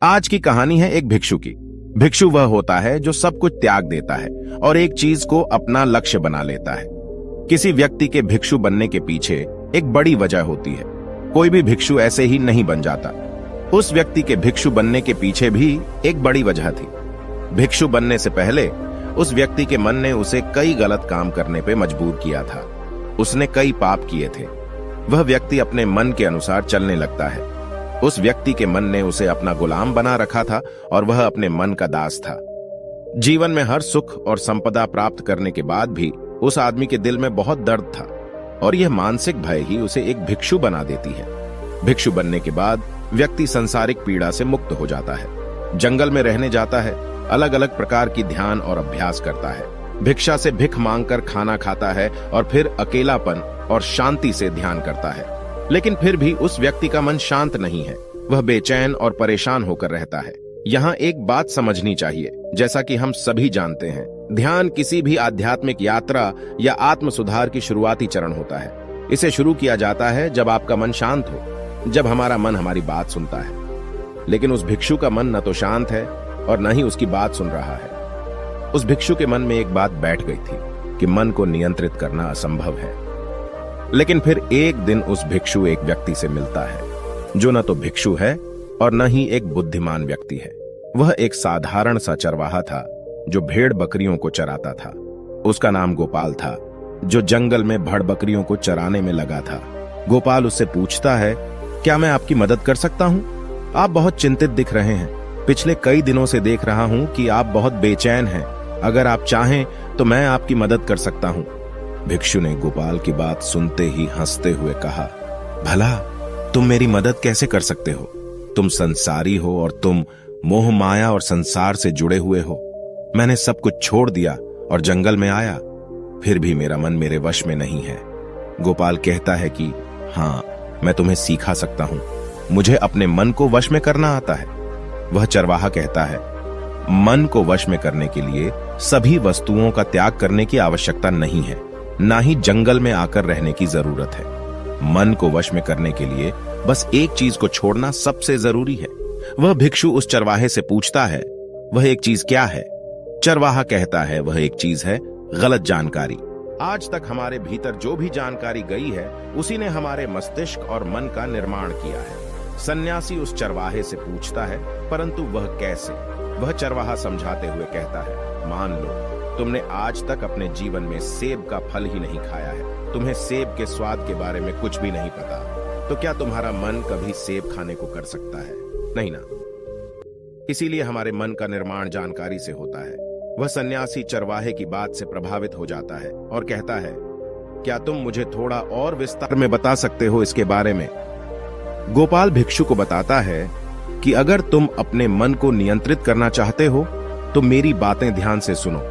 आज की कहानी है एक भिक्षु की। भिक्षु वह होता है जो सब कुछ त्याग देता है और एक चीज को अपना लक्ष्य बना लेता है। किसी व्यक्ति के भिक्षु बनने के पीछे एक बड़ी वजह होती है। कोई भी भिक्षु ऐसे ही नहीं बन जाता। उस व्यक्ति के भिक्षु बनने के पीछे भी एक बड़ी वजह थी। भिक्षु बनने से पहले उस व्यक्ति के मन ने उसे कई गलत काम करने पे मजबूर किया था। उसने कई पाप किए थे। वह व्यक्ति अपने मन के अनुसार चलने लगता है। उस व्यक्ति के मन ने उसे अपना गुलाम बना रखा था और वह अपने मन का दास था। जीवन में हर सुख और संपदा प्राप्त करने के बाद भी उस आदमी के दिल में बहुत दर्द था और यह मानसिक भय ही उसे एक भिक्षु बना देती है। भिक्षु बनने के बाद व्यक्ति सांसारिक पीड़ा से मुक्त हो जाता है, जंगल में रहने जाता है, अलग अलग प्रकार की ध्यान और अभ्यास करता है, भिक्षा से भिख मांगकर खाना खाता है और फिर अकेलापन और शांति से ध्यान करता है। लेकिन फिर भी उस व्यक्ति का मन शांत नहीं है। वह बेचैन और परेशान होकर रहता है। यहाँ एक बात समझनी चाहिए, जैसा कि हम सभी जानते हैं, ध्यान किसी भी आध्यात्मिक यात्रा या आत्म सुधार की शुरुआती चरण होता है। इसे शुरू किया जाता है जब आपका मन शांत हो, जब हमारा मन हमारी बात सुनता है। लेकिन उस भिक्षु का मन न तो शांत है और न ही उसकी बात सुन रहा है। उस भिक्षु के मन में एक बात बैठ गई थी कि मन को नियंत्रित करना असंभव है। लेकिन फिर एक दिन उस भिक्षु एक व्यक्ति से मिलता है जो न तो भिक्षु है और न ही एक बुद्धिमान व्यक्ति है। वह एक साधारण सा चरवाहा था जो भेड़ बकरियों को चराता था। उसका नाम गोपाल था, जो जंगल में भेड़ बकरियों को चराने में लगा था। गोपाल उससे पूछता है, क्या मैं आपकी मदद कर सकता हूँ? आप बहुत चिंतित दिख रहे हैं। पिछले कई दिनों से देख रहा हूँ कि आप बहुत बेचैन हैं। अगर आप चाहें तो मैं आपकी मदद कर सकता हूँ। भिक्षु ने गोपाल की बात सुनते ही हंसते हुए कहा, भला तुम मेरी मदद कैसे कर सकते हो? तुम संसारी हो और तुम मोह माया और संसार से जुड़े हुए हो। मैंने सब कुछ छोड़ दिया और जंगल में आया, फिर भी मेरा मन मेरे वश में नहीं है। गोपाल कहता है कि हाँ, मैं तुम्हें सिखा सकता हूं। मुझे अपने मन को वश में करना आता है। वह चरवाहा कहता है, मन को वश में करने के लिए सभी वस्तुओं का त्याग करने की आवश्यकता नहीं है, ना ही जंगल में आकर रहने की जरूरत है। मन को वश में करने के लिए बस एक चीज को छोड़ना सबसे जरूरी है। वह भिक्षु उस चरवाहे से पूछता है, वह एक चीज क्या है? चरवाहा कहता है, वह एक चीज है गलत जानकारी। आज तक हमारे भीतर जो भी जानकारी गई है उसी ने हमारे मस्तिष्क और मन का निर्माण किया है। सन्यासी उस चरवाहे से पूछता है, परंतु वह कैसे? वह चरवाहा समझाते हुए कहता है, मान लो तुमने आज तक अपने जीवन में सेब का फल ही नहीं खाया है, तुम्हें सेब के स्वाद के बारे में कुछ भी नहीं पता, तो क्या तुम्हारा मन कभी सेब खाने को कर सकता है? नहीं ना। इसीलिए हमारे मन का निर्माण जानकारी से होता है। वह सन्यासी चरवाहे की बात से प्रभावित हो जाता है और कहता है, क्या तुम मुझे थोड़ा और विस्तार में बता सकते हो इसके बारे में? गोपाल भिक्षु को बताता है कि अगर तुम अपने मन को नियंत्रित करना चाहते हो तो मेरी बातें ध्यान से सुनो।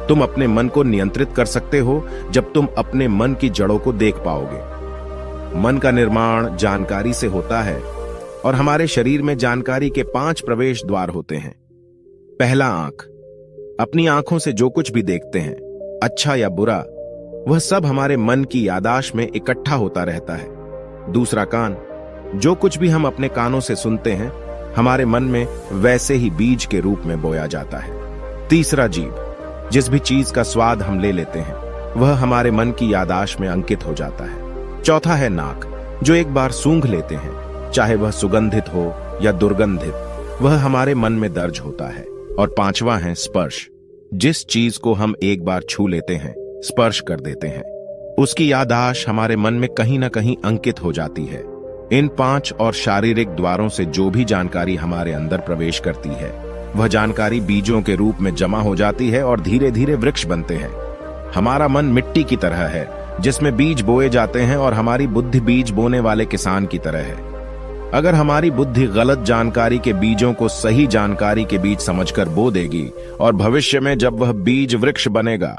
तुम अपने मन को नियंत्रित कर सकते हो जब तुम अपने मन की जड़ों को देख पाओगे। मन का निर्माण जानकारी से होता है और हमारे शरीर में जानकारी के 5 प्रवेश द्वार होते हैं। पहला, आंख। अपनी आंखों से जो कुछ भी देखते हैं, अच्छा या बुरा, वह सब हमारे मन की यादाश्त में इकट्ठा होता रहता है। दूसरा, कान। जो कुछ भी हम अपने कानों से सुनते हैं हमारे मन में वैसे ही बीज के रूप में बोया जाता है। तीसरा, जीभ। जिस भी चीज का स्वाद हम ले लेते हैं वह हमारे मन की यादाश्त में अंकित हो जाता है। चौथा है नाक। जो एक बार सूंघ लेते हैं, चाहे वह सुगंधित हो या दुर्गंधित, वह हमारे मन में दर्ज होता है। और पांचवा है स्पर्श। जिस चीज को हम एक बार छू लेते हैं, स्पर्श कर देते हैं, उसकी यादाश्त हमारे मन में कहीं ना कहीं अंकित हो जाती है। इन 5 और शारीरिक द्वारों से जो भी जानकारी हमारे अंदर प्रवेश करती है वह जानकारी बीजों के रूप में जमा हो जाती है और धीरे धीरे वृक्ष बनते हैं। हमारा मन मिट्टी की तरह है जिसमें बीज बोए जाते हैं और हमारी बुद्धि बीज बोने वाले किसान की तरह है। अगर हमारी बुद्धि गलत जानकारी के बीजों को सही जानकारी के बीज समझकर बो देगी और भविष्य में जब वह बीज वृक्ष बनेगा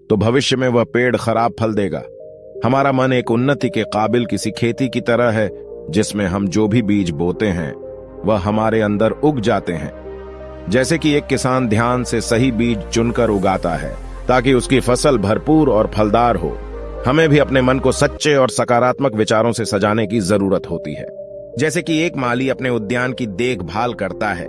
तो भविष्य में वह पेड़ खराब फल देगा। हमारा मन एक उन्नति के काबिल किसी खेती की तरह है जिसमें हम जो भी बीज बोते हैं वह हमारे अंदर उग जाते हैं। जैसे कि एक किसान ध्यान से सही बीज चुनकर उगाता है ताकि उसकी फसल भरपूर और फलदार हो, हमें भी अपने मन को सच्चे और सकारात्मक विचारों से सजाने की जरूरत होती है। जैसे कि एक माली अपने उद्यान की देखभाल करता है,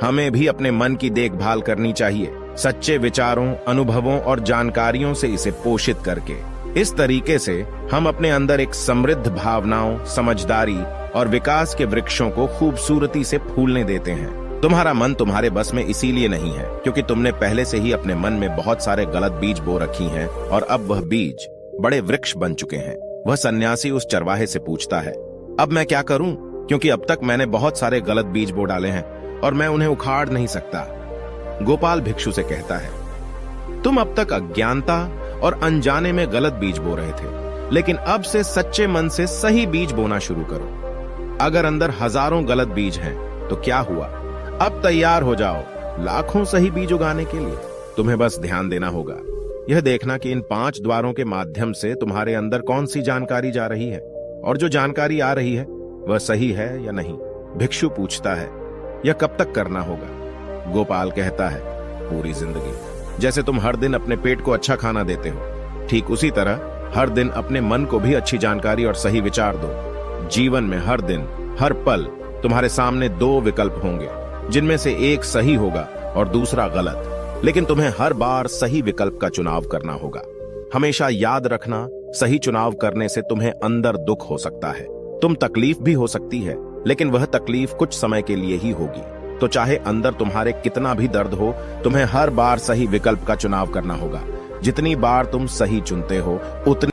हमें भी अपने मन की देखभाल करनी चाहिए, सच्चे विचारों, अनुभवों और जानकारियों से इसे पोषित करके। इस तरीके से हम अपने अंदर एक समृद्ध भावनाओं, समझदारी और विकास के वृक्षों को खूबसूरती से फूलने देते हैं। तुम्हारा मन तुम्हारे बस में इसीलिए नहीं है क्योंकि तुमने पहले से ही अपने मन में बहुत सारे गलत बीज बो रखी हैं और अब वह बीज बड़े वृक्ष बन चुके हैं। वह सन्यासी उस चरवाहे से पूछता है, अब मैं क्या करूं? क्योंकि अब तक मैंने बहुत सारे गलत बीज बो डाले हैं और मैं उन्हें उखाड़ नहीं सकता। गोपाल भिक्षु से कहता है, तुम अब तक अज्ञानता और अनजाने में गलत बीज बो रहे थे, लेकिन अब से सच्चे मन से सही बीज बोना शुरू करो। अगर अंदर हजारों गलत बीज हैं तो क्या हुआ, अब तैयार हो जाओ लाखों सही बीज उगाने के लिए। तुम्हें बस ध्यान देना होगा, यह देखना कि इन 5 द्वारों के माध्यम से तुम्हारे अंदर कौन सी जानकारी जा रही है और जो जानकारी आ रही है वह सही है या नहीं। भिक्षु पूछता है, यह कब तक करना होगा? गोपाल कहता है, पूरी जिंदगी। जैसे तुम हर दिन अपने पेट को अच्छा खाना देते हो, ठीक उसी तरह हर दिन अपने मन को भी अच्छी जानकारी और सही विचार दो। जीवन में हर दिन, हर पल तुम्हारे सामने 2 विकल्प होंगे, जिनमें से एक सही होगा और दूसरा गलत, लेकिन तुम्हें हर बार सही विकल्प का चुनाव करना होगा। हमेशा याद रखना, सही चुनाव करने से तुम्हें अंदर दुख हो सकता है, तुम तकलीफ भी हो सकती है, लेकिन वह तकलीफ कुछ समय के लिए ही होगी। तो चाहे अंदर तुम्हारे कितना भी दर्द हो, तुम्हें हर बार सही विकल्प का चुनाव करना होगा। जितनी बार तुम सही चुनते हो उतनी